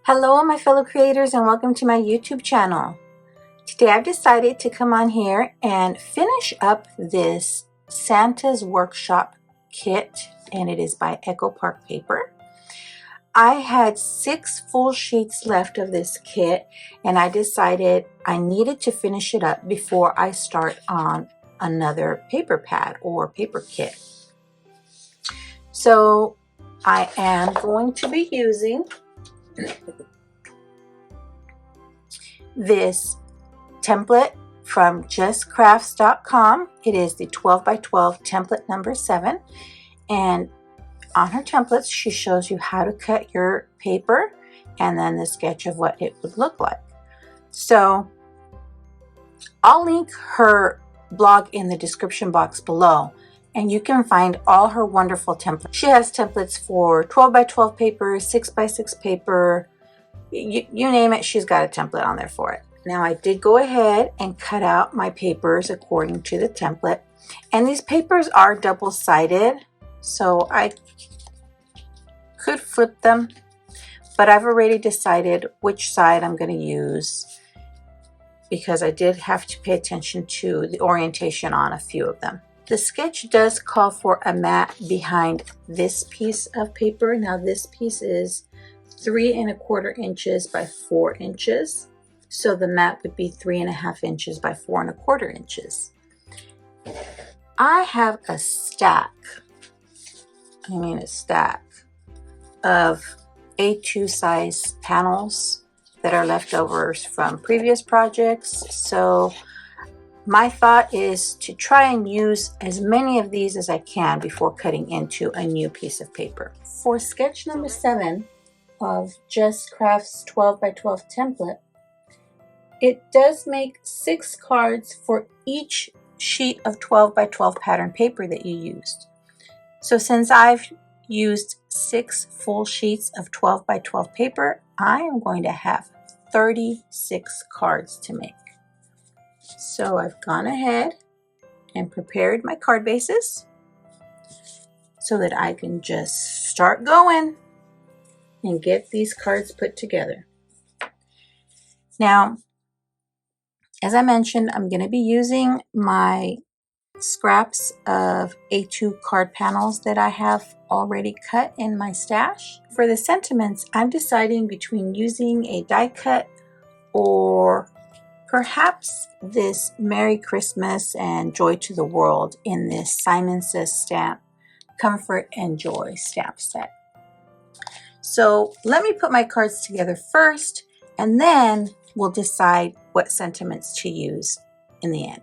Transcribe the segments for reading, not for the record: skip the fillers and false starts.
Hello my fellow creators and welcome to my YouTube channel. Today I've decided to come on here and finish up this Santa's Workshop kit, and it is by Echo Park Paper. I had 6 full sheets left of this kit and I decided I needed to finish it up before I start on another paper pad or paper kit. So I am going to be using this template from jesscrafts.com. It is the 12 by 12 template number 7, and on her templates she shows you how to cut your paper and then the sketch of what it would look like. So I'll link her blog in the description box below, and you can find all her wonderful templates. She has templates for 12 by 12 paper, 6 by 6 paper, you name it, she's got a template on there for it. Now I did go ahead and cut out my papers according to the template, and these papers are double-sided, so I could flip them, but I've already decided which side I'm going to use because I did have to pay attention to the orientation on a few of them. The sketch does call for a mat behind this piece of paper. Now this piece is 3 1/4 inches by 4 inches. So the mat would be 3 1/2 inches by 4 1/4 inches. I have a stack of A2 size panels that are leftovers from previous projects. So my thought is to try and use as many of these as I can before cutting into a new piece of paper. For sketch number 7 of Jess Crafts 12 by 12 template, it does make 6 cards for each sheet of 12 by 12 pattern paper that you used. So since I've used 6 full sheets of 12 by 12 paper, I am going to have 36 cards to make. So I've gone ahead and prepared my card bases so that I can just start going and get these cards put together. Now, as I mentioned, I'm going to be using my scraps of A2 card panels that I have already cut in my stash. For the sentiments, I'm deciding between using a die cut or perhaps this Merry Christmas and Joy to the World in this Simon Says stamp, Comfort and Joy stamp set. So let me put my cards together first, and then we'll decide what sentiments to use in the end.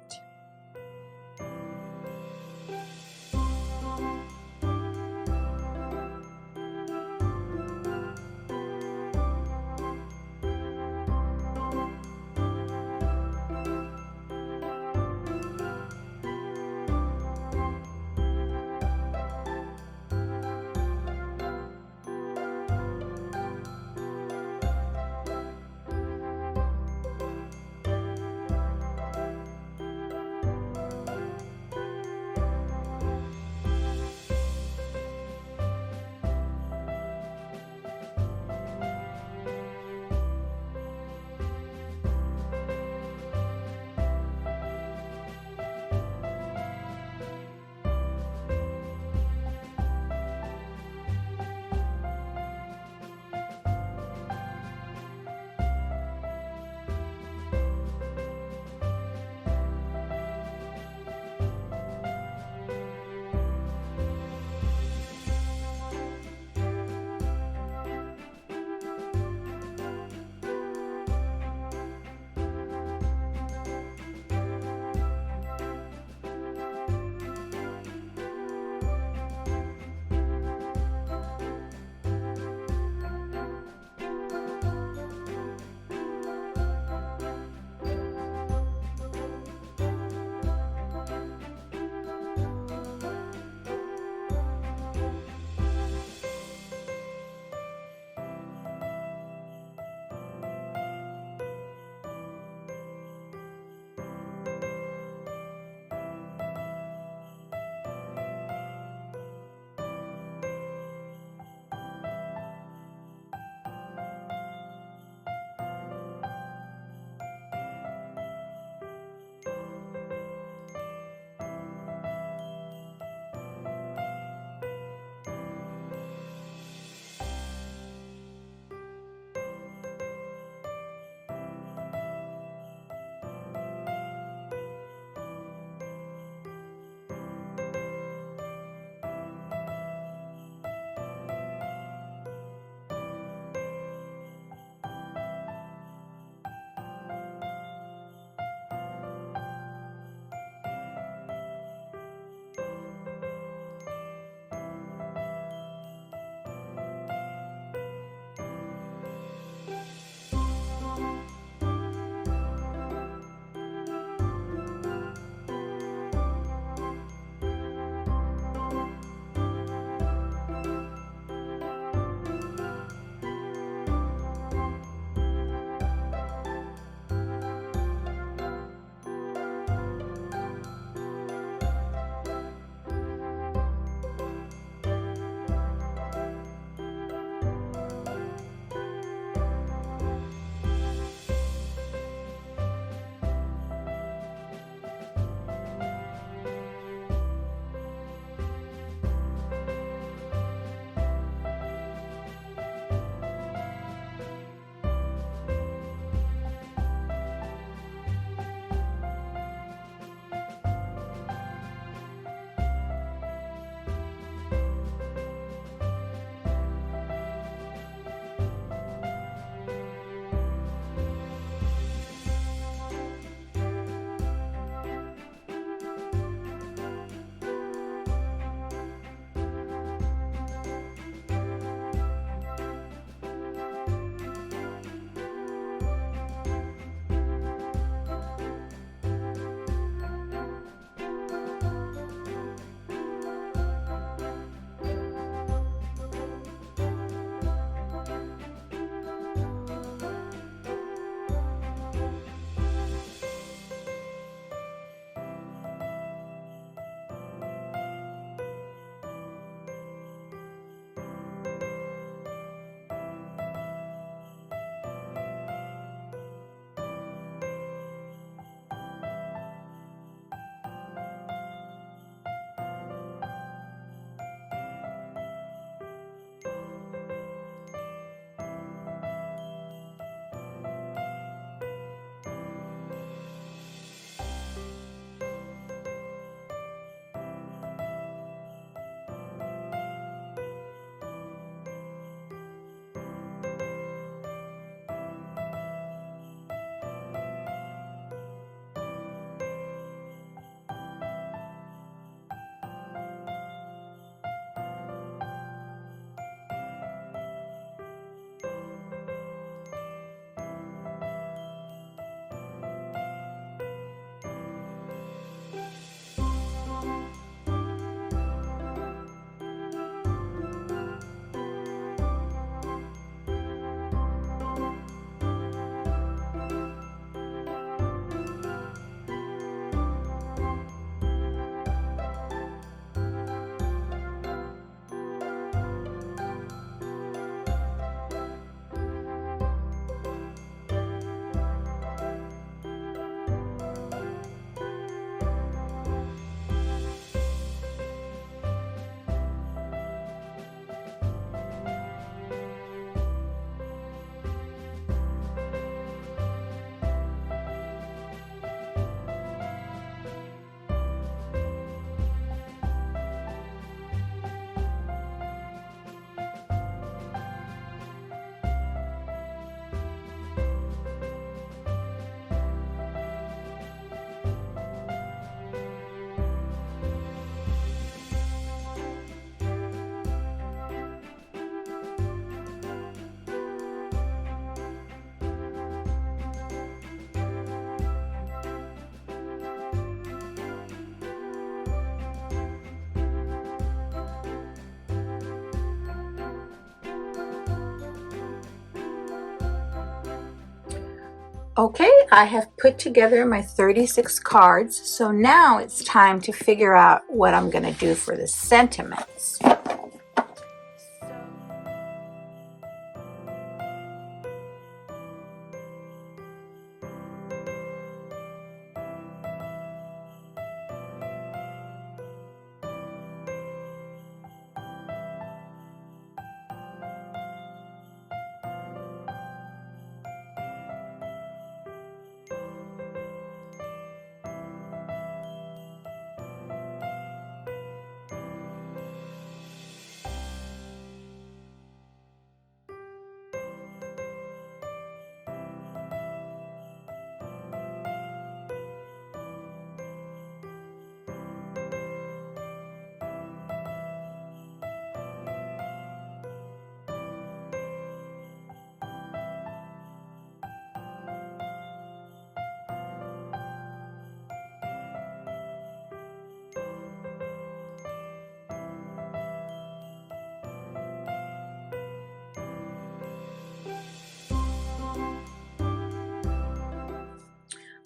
Okay, I have put together my 36 cards, so now it's time to figure out what I'm going to do for the sentiments.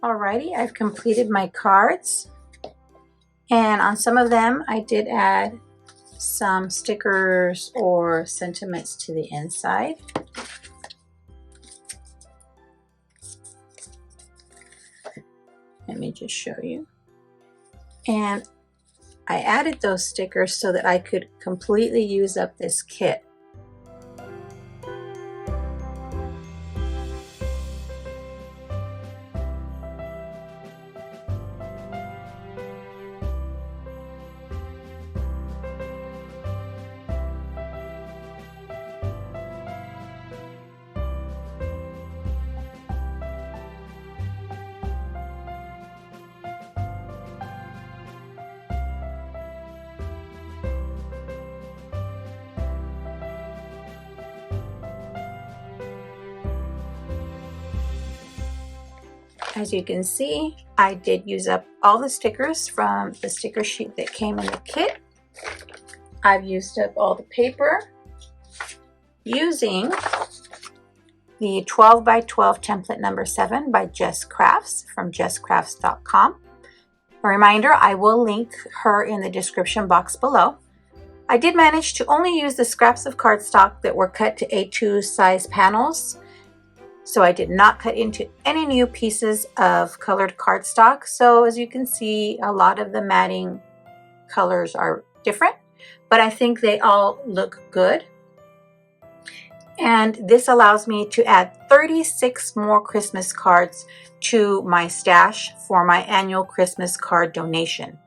Alrighty, I've completed my cards, and on some of them I did add some stickers or sentiments to the inside. Let me just show you. And I added those stickers so that I could completely use up this kit. As you can see, I did use up all the stickers from the sticker sheet that came in the kit. I've used up all the paper using the 12 by 12 template number 7 by Jess Crafts from jesscrafts.com. A reminder, I will link her in the description box below. I did manage to only use the scraps of cardstock that were cut to A2 size panels. So I did not cut into any new pieces of colored cardstock. So as you can see, a lot of the matting colors are different, but I think they all look good. And this allows me to add 36 more Christmas cards to my stash for my annual Christmas card donation.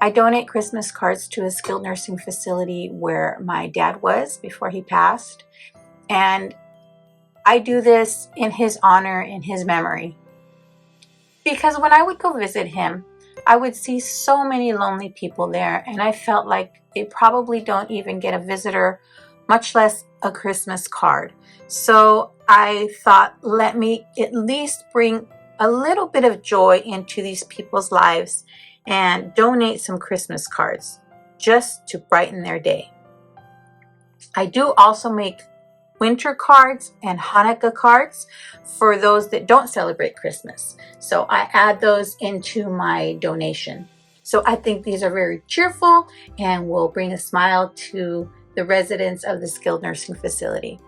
I donate Christmas cards to a skilled nursing facility where my dad was before he passed. And I do this in his honor, in his memory. Because when I would go visit him, I would see so many lonely people there, and I felt like they probably don't even get a visitor, much less a Christmas card. So I thought, let me at least bring a little bit of joy into these people's lives and donate some Christmas cards just to brighten their day. I do also make winter cards and Hanukkah cards for those that don't celebrate Christmas. So I add those into my donation. So I think these are very cheerful and will bring a smile to the residents of the skilled nursing facility.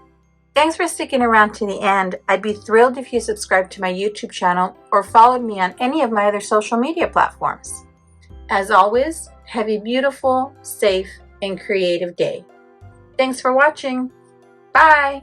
Thanks for sticking around to the end. I'd be thrilled if you subscribed to my YouTube channel or followed me on any of my other social media platforms. As always, have a beautiful, safe, and creative day. Thanks for watching. Bye!